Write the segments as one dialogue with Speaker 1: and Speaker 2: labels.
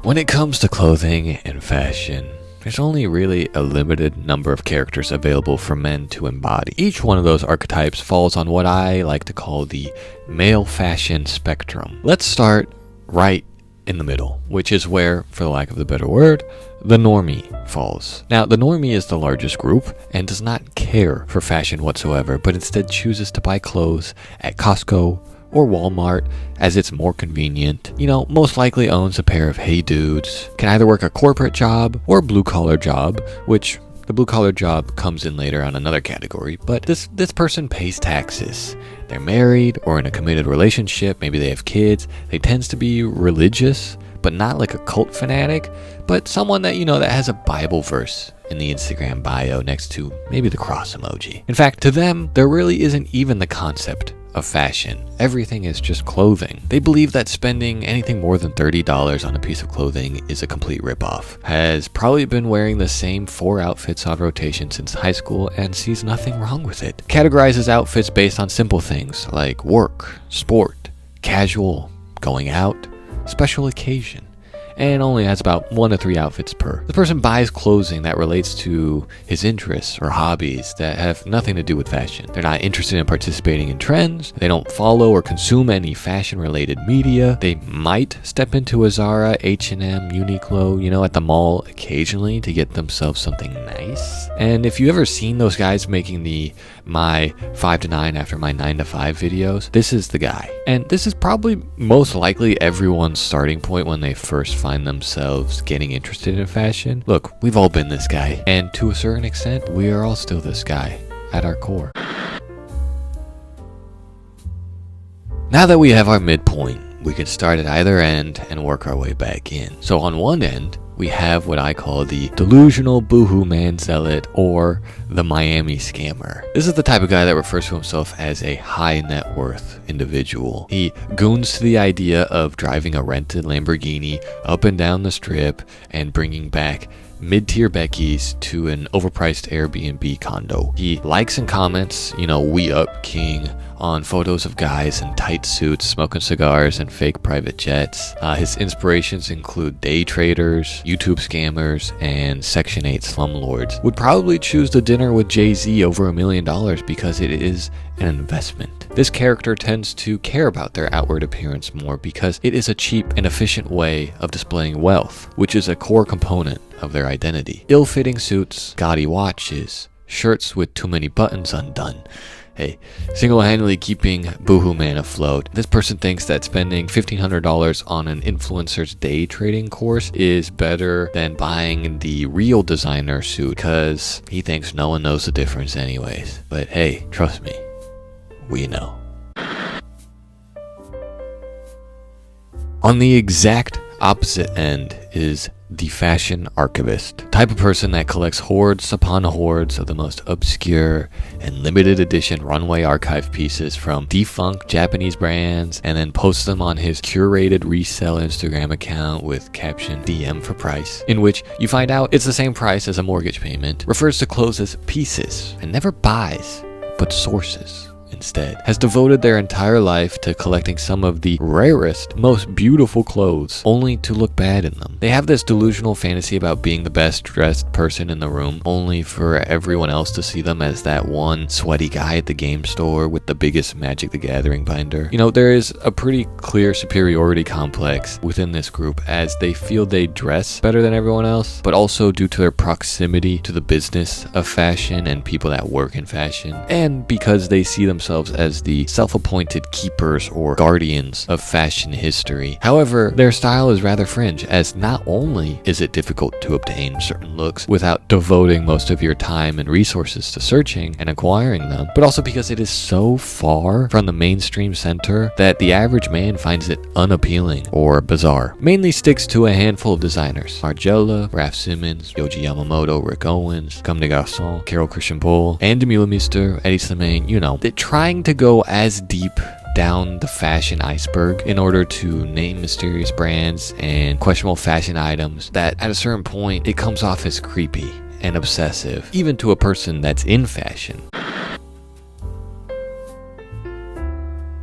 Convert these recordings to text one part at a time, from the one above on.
Speaker 1: When it comes to clothing and fashion, there's only really a limited number of characters available for men to embody. Each one of those archetypes falls on what I like to call the male fashion spectrum. Let's start right in the middle, which is where, for the lack of a better word, the normie falls. Now, the normie is the largest group and does not care for fashion whatsoever, but instead chooses to buy clothes at Costco or Walmart as it's more convenient. Most likely owns a pair of Hey Dudes, can either work a corporate job or a blue-collar job, which the blue-collar job comes in later on another category, but this person pays taxes. They're married or in a committed relationship, maybe they have kids. They tends to be religious, but not like a cult fanatic, but someone that, that has a Bible verse in the Instagram bio next to maybe the cross emoji. In fact, to them, there really isn't even the concept of fashion. Everything is just clothing. They believe that spending anything more than $30 on a piece of clothing is a complete ripoff. Has probably been wearing the same 4 outfits on rotation since high school and sees nothing wrong with it. Categorizes outfits based on simple things like work, sport, casual, going out, special occasion, and only has about 1 to 3 outfits per. The person buys clothing that relates to his interests or hobbies that have nothing to do with fashion. They're not interested in participating in trends. They don't follow or consume any fashion-related media. They might step into a Zara, H&M, Uniqlo, at the mall occasionally to get themselves something nice. And if you've ever seen those guys making my 5 to 9 after my 9 to 5 videos, this is the guy. And this is probably most likely everyone's starting point when they first find themselves getting interested in fashion. Look, we've all been this guy, and to a certain extent, we are all still this guy at our core. Now that we have our midpoint, we can start at either end and work our way back in. So on one end, we have what I call the delusional boohoo man zealot, or the Miami scammer. This is the type of guy that refers to himself as a high net worth individual. He goons to the idea of driving a rented Lamborghini up and down the strip and bringing back mid-tier Beckies to an overpriced Airbnb condo. He likes and comments, we up king, on photos of guys in tight suits smoking cigars and fake private jets. His inspirations include day traders, YouTube scammers, and Section 8 slumlords. Would probably choose to dinner with Jay-Z over $1 million because it is an investment. This character tends to care about their outward appearance more because it is a cheap and efficient way of displaying wealth, which is a core component of their identity. Ill-fitting suits, gaudy watches, shirts with too many buttons undone. Hey, single-handedly keeping Boohoo Man afloat. This person thinks that spending $1,500 on an influencer's day trading course is better than buying the real designer suit because he thinks no one knows the difference anyways. But hey, trust me, we know. On the exact opposite end is the fashion archivist, type of person that collects hordes upon hordes of the most obscure and limited edition runway archive pieces from defunct Japanese brands and then posts them on his curated resell Instagram account with caption DM for price, in which you find out it's the same price as a mortgage payment, refers to clothes as pieces and never buys but sources instead, has devoted their entire life to collecting some of the rarest, most beautiful clothes, only to look bad in them. They have this delusional fantasy about being the best dressed person in the room, only for everyone else to see them as that one sweaty guy at the game store with the biggest Magic the Gathering binder. There is a pretty clear superiority complex within this group, as they feel they dress better than everyone else, but also due to their proximity to the business of fashion and people that work in fashion, and because they see themselves as the self-appointed keepers or guardians of fashion history. However, their style is rather fringe, as not only is it difficult to obtain certain looks without devoting most of your time and resources to searching and acquiring them, but also because it is so far from the mainstream center that the average man finds it unappealing or bizarre. Mainly sticks to a handful of designers: Margiela, Raf Simons, Yohji Yamamoto, Rick Owens, Comme des Garçons, Carol Christian Pohl, and Demille Mister, Eddie Slimane. They trying to go as deep down the fashion iceberg in order to name mysterious brands and questionable fashion items that at a certain point it comes off as creepy and obsessive, even to a person that's in fashion.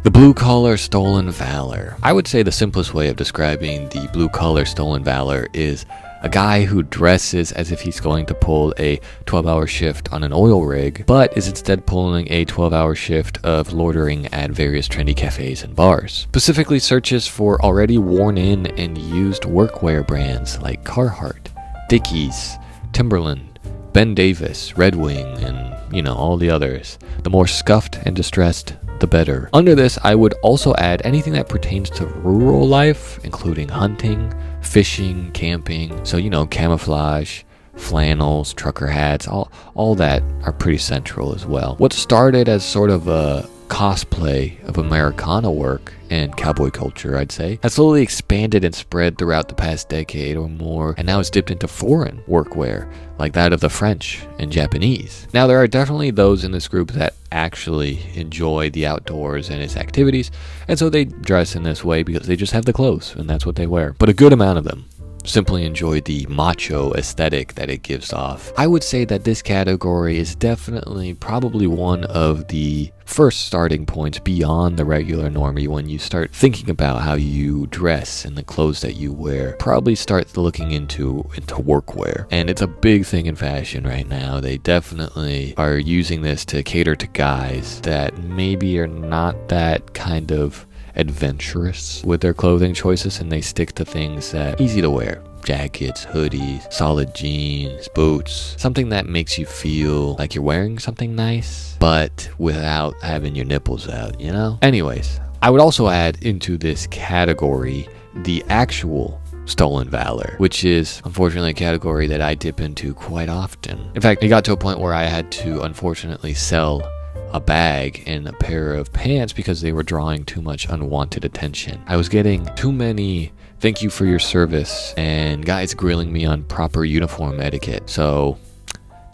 Speaker 1: The blue-collar stolen valor. I would say the simplest way of describing the blue-collar stolen valor is a guy who dresses as if he's going to pull a 12-hour shift on an oil rig, but is instead pulling a 12-hour shift of loitering at various trendy cafes and bars. Specifically searches for already worn-in and used workwear brands like Carhartt, Dickies, Timberland, Ben Davis, Red Wing, and, all the others. The more scuffed and distressed, the better. Under this, I would also add anything that pertains to rural life, including hunting, fishing, camping. So, camouflage, flannels, trucker hats, all that are pretty central as well. What started as sort of a cosplay of Americana work and cowboy culture, I'd say, has slowly expanded and spread throughout the past decade or more, and now it's dipped into foreign workwear, like that of the French and Japanese. Now, there are definitely those in this group that actually enjoy the outdoors and its activities, and so they dress in this way because they just have the clothes, and that's what they wear. But a good amount of them simply enjoy the macho aesthetic that it gives off. I would say that this category is definitely probably one of the first starting points beyond the regular normie when you start thinking about how you dress and the clothes that you wear. Probably start looking into workwear, and it's a big thing in fashion right now. They definitely are using this to cater to guys that maybe are not that kind of adventurous with their clothing choices, and they stick to things that are easy to wear. Jackets, hoodies, solid jeans, boots, something that makes you feel like you're wearing something nice, but without having your nipples out, Anyways, I would also add into this category the actual stolen valor, which is unfortunately a category that I dip into quite often. In fact, it got to a point where I had to unfortunately sell a bag and a pair of pants because they were drawing too much unwanted attention. I was getting too many "thank you for your service" and guys grilling me on proper uniform etiquette, so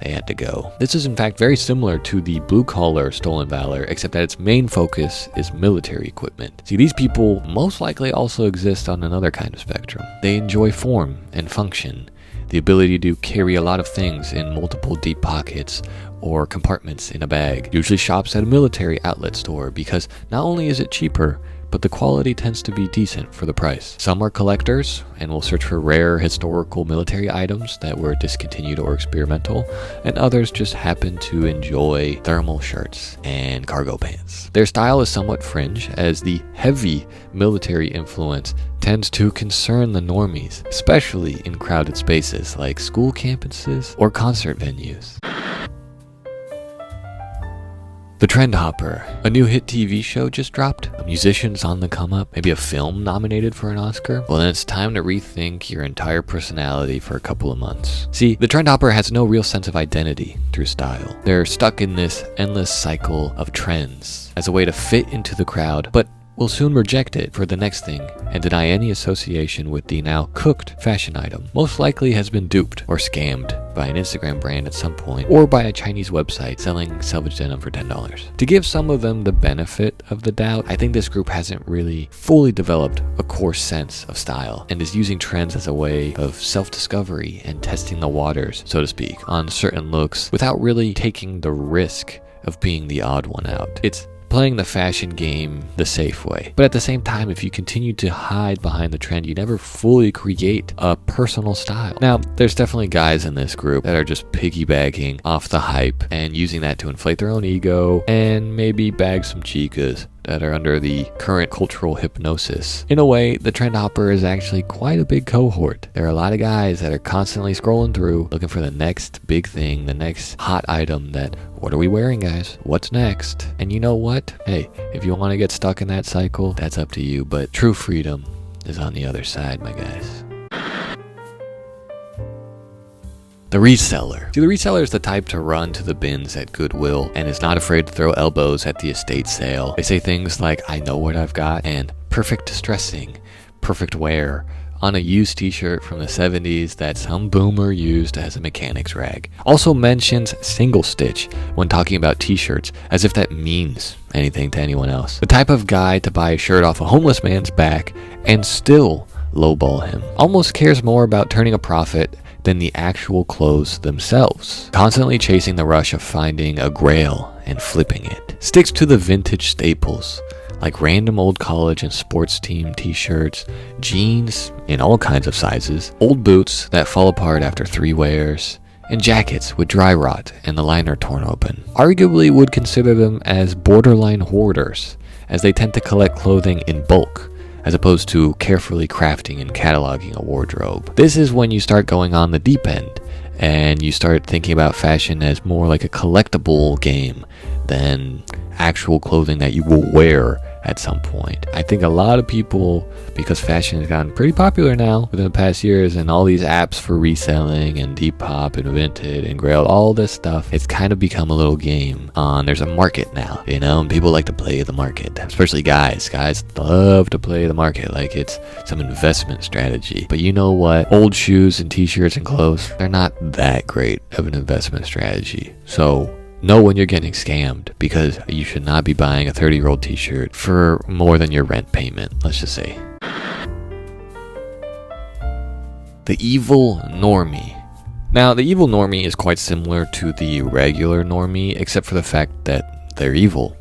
Speaker 1: they had to go. This is in fact very similar to the blue-collar stolen valor, except that its main focus is military equipment. See, these people most likely also exist on another kind of spectrum. They enjoy form and function, the ability to carry a lot of things in multiple deep pockets or compartments in a bag. Usually shops at a military outlet store because not only is it cheaper, but the quality tends to be decent for the price. Some are collectors and will search for rare historical military items that were discontinued or experimental, and others just happen to enjoy thermal shirts and cargo pants. Their style is somewhat fringe, as the heavy military influence tends to concern the normies, especially in crowded spaces like school campuses or concert venues. The Trend Hopper. A new hit TV show just dropped? A musician's on the come up? Maybe a film nominated for an Oscar? Well, then it's time to rethink your entire personality for a couple of months. See, the Trend Hopper has no real sense of identity through style. They're stuck in this endless cycle of trends as a way to fit into the crowd, but will soon reject it for the next thing and deny any association with the now cooked fashion item. Most likely has been duped or scammed by an Instagram brand at some point, or by a Chinese website selling salvage denim for $10. To give some of them the benefit of the doubt, I think this group hasn't really fully developed a core sense of style and is using trends as a way of self-discovery and testing the waters, so to speak, on certain looks without really taking the risk of being the odd one out. It's playing the fashion game the safe way. But at the same time, if you continue to hide behind the trend, you never fully create a personal style. Now, there's definitely guys in this group that are just piggybacking off the hype and using that to inflate their own ego and maybe bag some chicas that are under the current cultural hypnosis. In a way, the Trend Hopper is actually quite a big cohort. There are a lot of guys that are constantly scrolling through looking for the next big thing, the next hot item that, what are we wearing, guys? What's next? And you know what? Hey, if you want to get stuck in that cycle, that's up to you, but true freedom is on the other side, my guys. The reseller. See, the reseller is the type to run to the bins at Goodwill and is not afraid to throw elbows at the estate sale. They say things like, "I know what I've got," and "perfect distressing," "perfect wear," on a used t-shirt from the 70s that some boomer used as a mechanic's rag. Also mentions single stitch when talking about t-shirts, as if that means anything to anyone else. The type of guy to buy a shirt off a homeless man's back and still lowball him. Almost cares more about turning a profit than the actual clothes themselves. Constantly chasing the rush of finding a grail and flipping it. Sticks to the vintage staples like random old college and sports team t-shirts, jeans in all kinds of sizes, old boots that fall apart after 3 wears, and jackets with dry rot and the liner torn open. Arguably would consider them as borderline hoarders, as they tend to collect clothing in bulk, as opposed to carefully crafting and cataloging a wardrobe. This is when you start going on the deep end, and you start thinking about fashion as more like a collectible game than actual clothing that you will wear at some point. I think a lot of people, because fashion has gotten pretty popular now within the past years, and all these apps for reselling and Depop and Vinted and Grail, all this stuff, it's kind of become a little game. There's a market now, you know, and people like to play the market, especially guys. Guys love to play the market like it's some investment strategy. But you know what? Old shoes and t-shirts and clothes, they're not that great of an investment strategy. So know when you're getting scammed, because you should not be buying a 30-year-old t-shirt for more than your rent payment, let's just say. The evil normie. Now, the evil normie is quite similar to the regular normie, except for the fact that they're evil.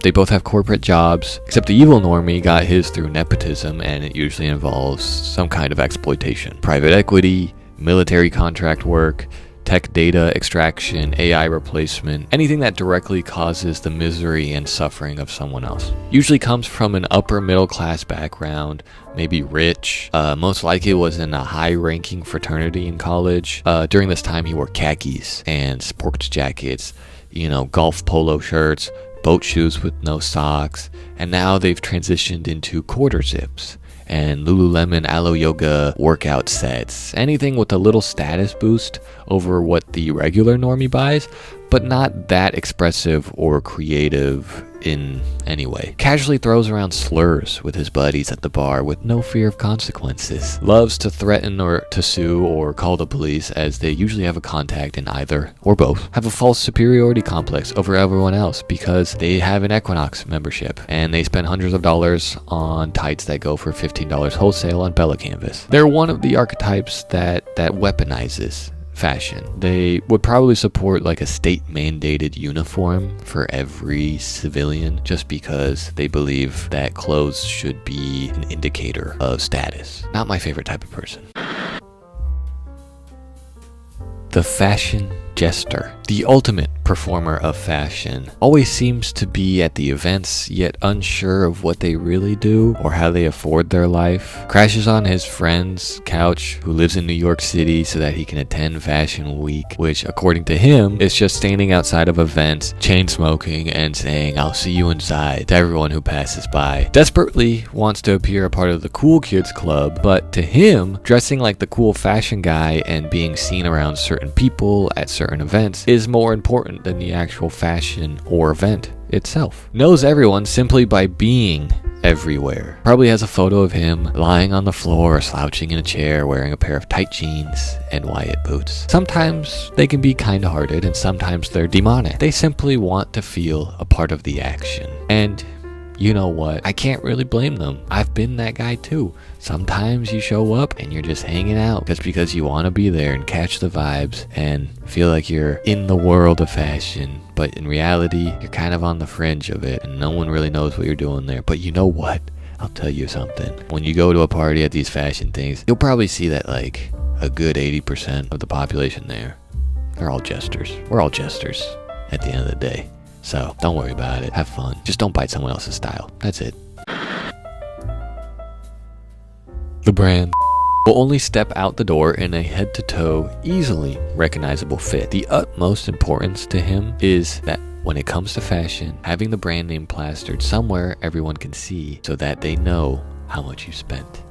Speaker 1: They both have corporate jobs, except the evil normie got his through nepotism, and it usually involves some kind of exploitation. Private equity, military contract work, tech data extraction, AI replacement, anything that directly causes the misery and suffering of someone else. Usually comes from an upper middle class background, maybe rich, most likely was in a high-ranking fraternity in college. During this time he wore khakis and sports jackets, you know, golf polo shirts, boat shoes with no socks, and now they've transitioned into quarter zips and Lululemon Aloe Yoga workout sets. Anything with a little status boost over what the regular normie buys, but not that expressive or creative in any way. Casually throws around slurs with his buddies at the bar with no fear of consequences. Loves to threaten or to sue or call the police, as they usually have a contact in either or both. Have a false superiority complex over everyone else because they have an Equinox membership and they spend hundreds of dollars on tights that go for $15 wholesale on Bella Canvas. They're one of the archetypes that weaponizes fashion. They would probably support like a state mandated uniform for every civilian just because they believe that clothes should be an indicator of status. Not my favorite type of person. The fashion jester. The ultimate performer of fashion always seems to be at the events, yet unsure of what they really do or how they afford their life. Crashes on his friend's couch who lives in New York City so that he can attend Fashion Week, which according to him is just standing outside of events, chain smoking and saying, "I'll see you inside," to everyone who passes by. Desperately wants to appear a part of the cool kids club, but to him, dressing like the cool fashion guy and being seen around certain people at certain events is more important than the actual fashion or event itself. Knows everyone simply by being everywhere. Probably has a photo of him lying on the floor or slouching in a chair wearing a pair of tight jeans and Wyatt boots. Sometimes they can be kind-hearted and sometimes they're demonic. They simply want to feel a part of the action. And you know what? I can't really blame them. I've been that guy too. Sometimes you show up and you're just hanging out just because you want to be there and catch the vibes and feel like you're in the world of fashion. But in reality, you're kind of on the fringe of it and no one really knows what you're doing there. But you know what? I'll tell you something. When you go to a party at these fashion things, you'll probably see that like a good 80% of the population there, they're all jesters. We're all jesters at the end of the day. So don't worry about it. Have fun. Just don't bite someone else's style. That's it. The brand will only step out the door in a head-to-toe, easily recognizable fit. The utmost importance to him is that when it comes to fashion, having the brand name plastered somewhere everyone can see so that they know how much you spent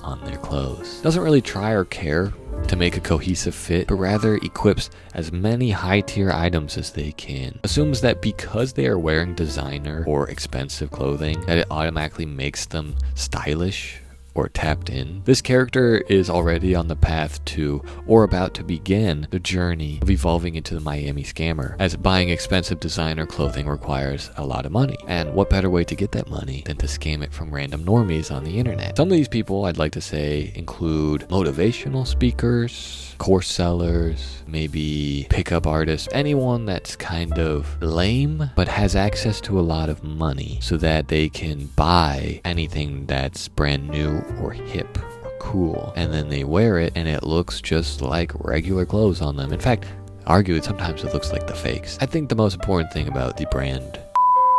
Speaker 1: on their clothes. Doesn't really try or care to make a cohesive fit, but rather equips as many high-tier items as they can. Assumes that because they are wearing designer or expensive clothing, that it automatically makes them stylish or tapped in. This character is already on the path to, or about to begin, the journey of evolving into the Miami scammer, as buying expensive designer clothing requires a lot of money. And what better way to get that money than to scam it from random normies on the internet? Some of these people, I'd like to say, include motivational speakers, course sellers, maybe pickup artists, anyone that's kind of lame but has access to a lot of money so that they can buy anything that's brand new or hip or cool, and then they wear it and it looks just like regular clothes on them. In fact, arguably sometimes it looks like the fakes. I think the most important thing about the brand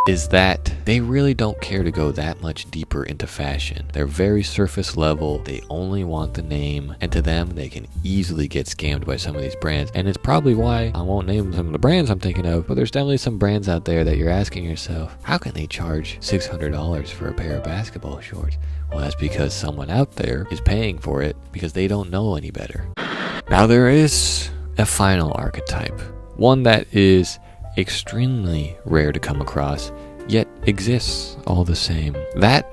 Speaker 1: is that they really don't care to go that much deeper into fashion. They're very surface level. They only want the name, and to them, they can easily get scammed by some of these brands. And it's probably why I won't name some of the brands I'm thinking of, but there's definitely some brands out there that you're asking yourself, how can they charge $600 for a pair of basketball shorts? Well, that's because someone out there is paying for it because they don't know any better. Now there is a final archetype, one that is extremely rare to come across, yet exists all the same. That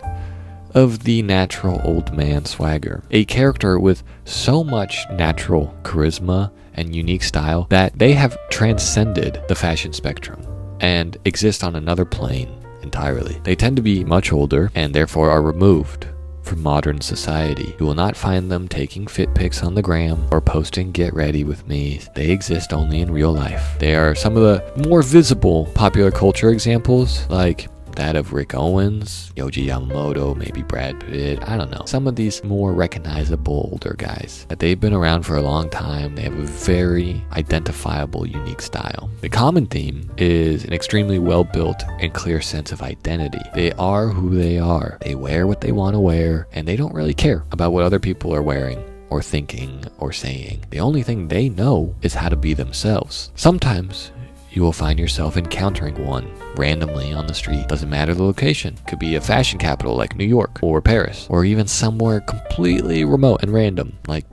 Speaker 1: of the natural old man swagger. A character with so much natural charisma and unique style that they have transcended the fashion spectrum and exist on another plane entirely. They tend to be much older and therefore are removed from modern society. You will not find them taking fit pics on the gram or posting get ready with me. They exist only in real life. They are some of the more visible popular culture examples, like that of Rick Owens, Yohji Yamamoto, maybe Brad Pitt, I don't know. Some of these more recognizable older guys, that they've been around for a long time. They have a very identifiable, unique style. The common theme is an extremely well-built and clear sense of identity. They are who they are. They wear what they want to wear, and they don't really care about what other people are wearing or thinking or saying. The only thing they know is how to be themselves. Sometimes you will find yourself encountering one randomly on the street. Doesn't matter the location. Could be a fashion capital like New York or Paris, or even somewhere completely remote and random like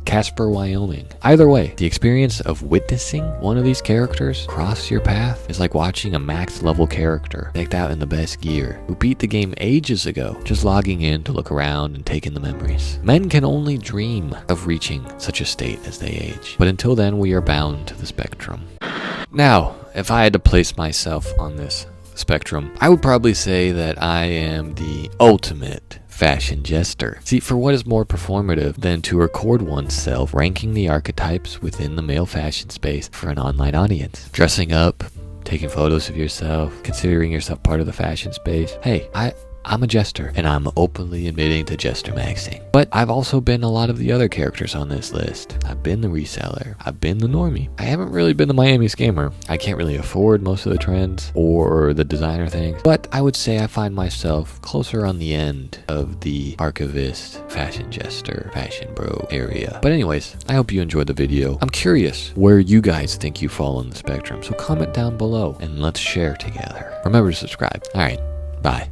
Speaker 1: Casper, Wyoming. Either way, the experience of witnessing one of these characters cross your path is like watching a max level character decked out in the best gear who beat the game ages ago, just logging in to look around and take in the memories. Men can only dream of reaching such a state as they age, but until then we are bound to the spectrum. Now, if I had to place myself on this spectrum, I would probably say that I am the ultimate fashion jester. See, for what is more performative than to record oneself ranking the archetypes within the male fashion space for an online audience? Dressing up, taking photos of yourself, considering yourself part of the fashion space. Hey, I'm a jester, and I'm openly admitting to jester maxing. But I've also been a lot of the other characters on this list. I've been the reseller. I've been the normie. I haven't really been the Miami scammer. I can't really afford most of the trends or the designer things, but I would say I find myself closer on the end of the archivist, fashion jester, fashion bro area. But anyways, I hope you enjoyed the video. I'm curious where you guys think you fall on the spectrum, so comment down below and let's share together. Remember to subscribe. All right, bye.